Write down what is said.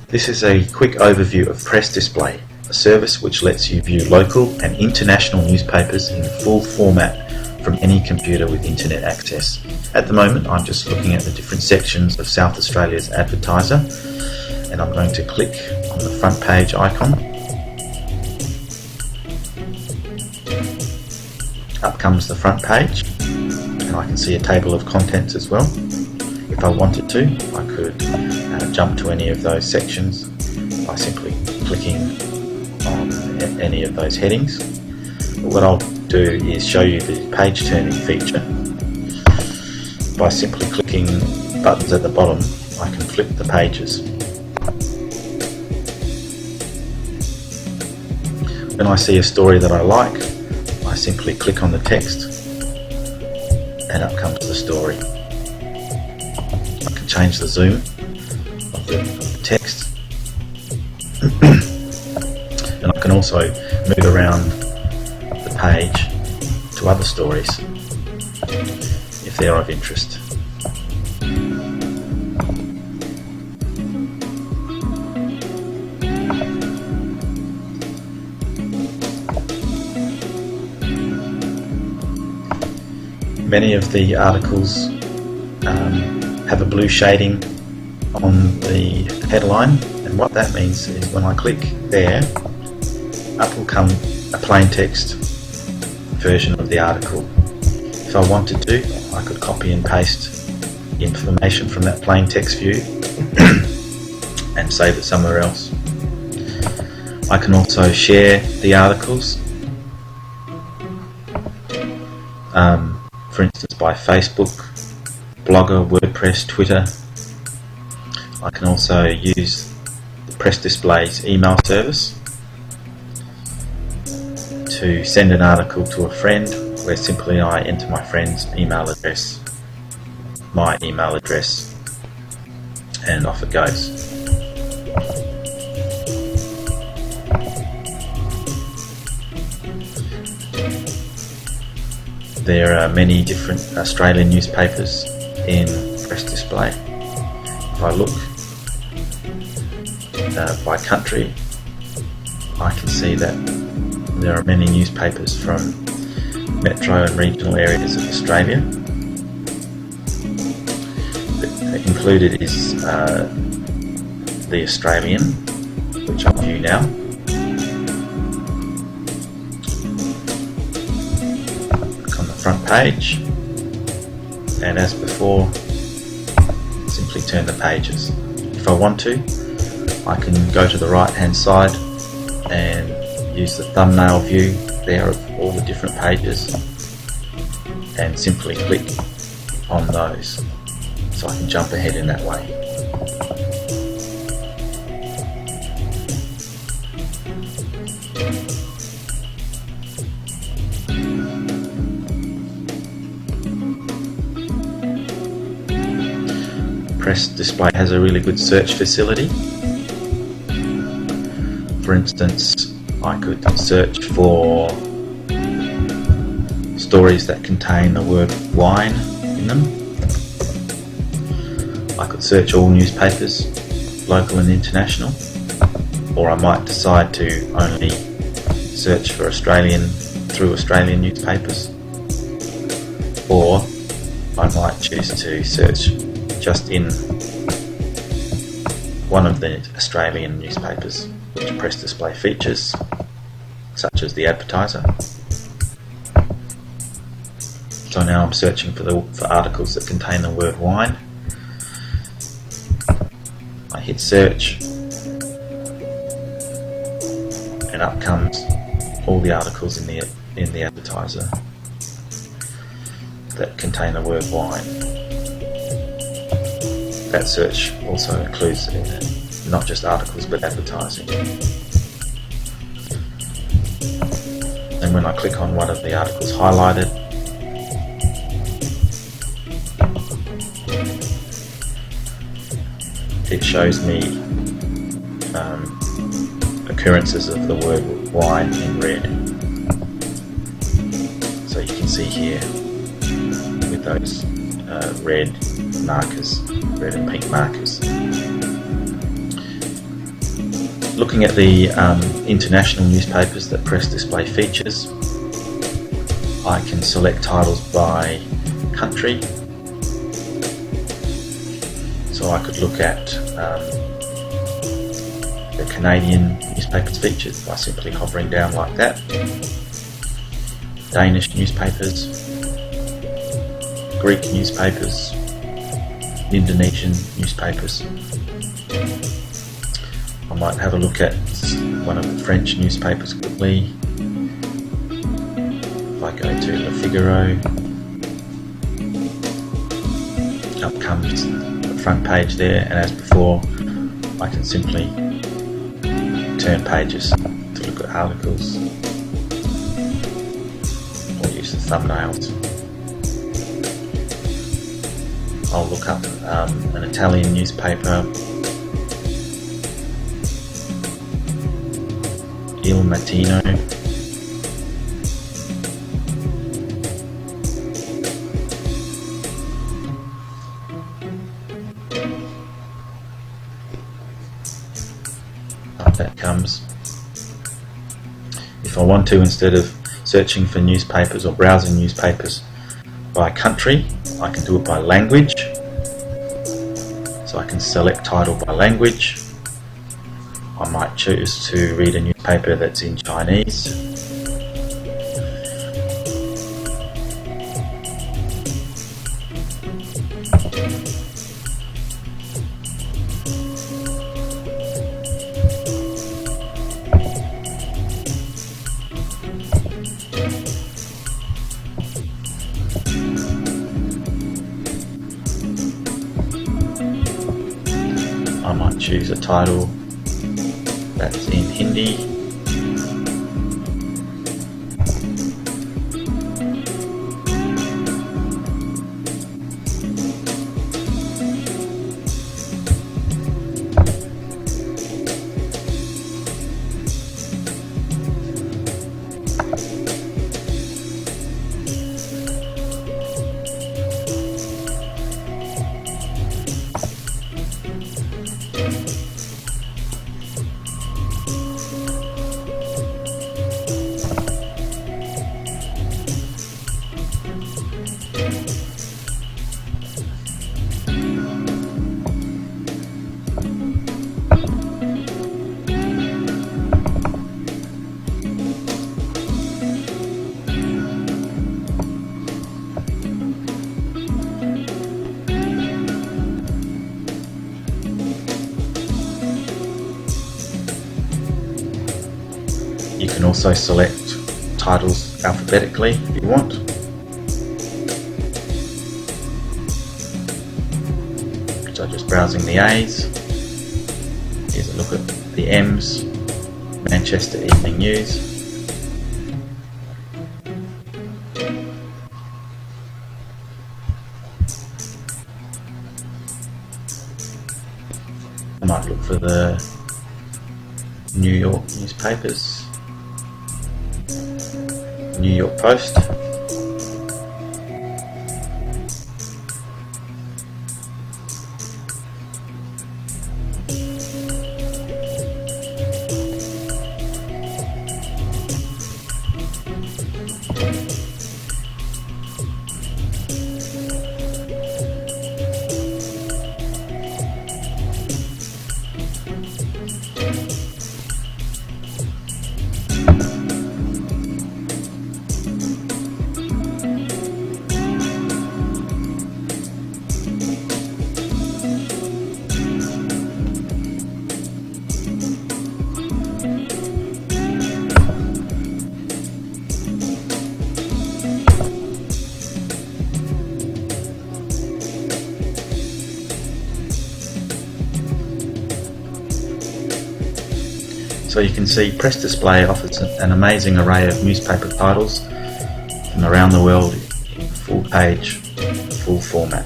This is a quick overview of Press Display, a service which lets you view local and international newspapers in full format from any computer with internet access. At the moment I'm just looking at the different sections of South Australia's Advertiser, and I'm going to click on the front page icon. Up comes the front page, and I can see a table of contents as well. If I wanted to, I could jump to any of those sections by simply clicking on any of those headings. But what I'll do is show you the page turning feature. By simply clicking buttons at the bottom, I can flip the pages. When I see a story that I like, I simply click on the text and up comes the story. I can change the zoom of the text and I can also move around the page to other stories if they're of interest. Many of the articles have a blue shading on the headline, and what that means is when I click there, up will come a plain text version of the article. If I wanted to, I could copy and paste the information from that plain text view and save it somewhere else. I can also share the articles, for instance by Facebook, Blogger, WordPress, Twitter. I can also use the Press Display's email service to send an article to a friend, where simply I enter my friend's email address, my email address, and off it goes. There are many different Australian newspapers in Press Display. If I look by country, I can see that there are many newspapers from metro and regional areas of Australia. Included is The Australian, which I'll view now. Click on the front page, and as before, simply turn the pages. If I want to, I can go to the right hand side and use the thumbnail view there of all the different pages and simply click on those, so I can jump ahead in that way. Press Display has a really good search facility. For instance, I could search for stories that contain the word wine in them. I could search all newspapers, local and international, or I might decide to only search for Australian through Australian newspapers, or I might choose to search just in one of the Australian newspapers which Press Display features, such as the Advertiser. So now I'm searching for articles that contain the word wine. I hit search, and up comes all the articles in the Advertiser that contain the word wine. That search also includes not just articles but advertising. And when I click on one of the articles highlighted, it shows me occurrences of the word wine in red. So you can see here with those red markers, red and pink markers. Looking at the international newspapers that press display features, I can select titles by country. So I could look at the Canadian newspapers features by simply hovering down like that. Danish newspapers, Greek newspapers, Indonesian newspapers. I might have a look at one of the French newspapers quickly. If I go to Le Figaro, up comes the front page there, and as before I can simply turn pages to look at articles or use the thumbnails. I'll look up an Italian newspaper, Il Mattino. Up that comes. If I want to, instead of searching for newspapers or browsing newspapers by country, I can do it by language. So I can select title by language. I might choose to read a newspaper that's in Chinese. I might choose a title that's in Hindi. You can also select titles alphabetically if you want. So just browsing the A's. Here's a look at the M's, Manchester Evening News. I might look for the New York newspapers. New York Post. So you can see Press Display offers an amazing array of newspaper titles from around the world in full page, full format.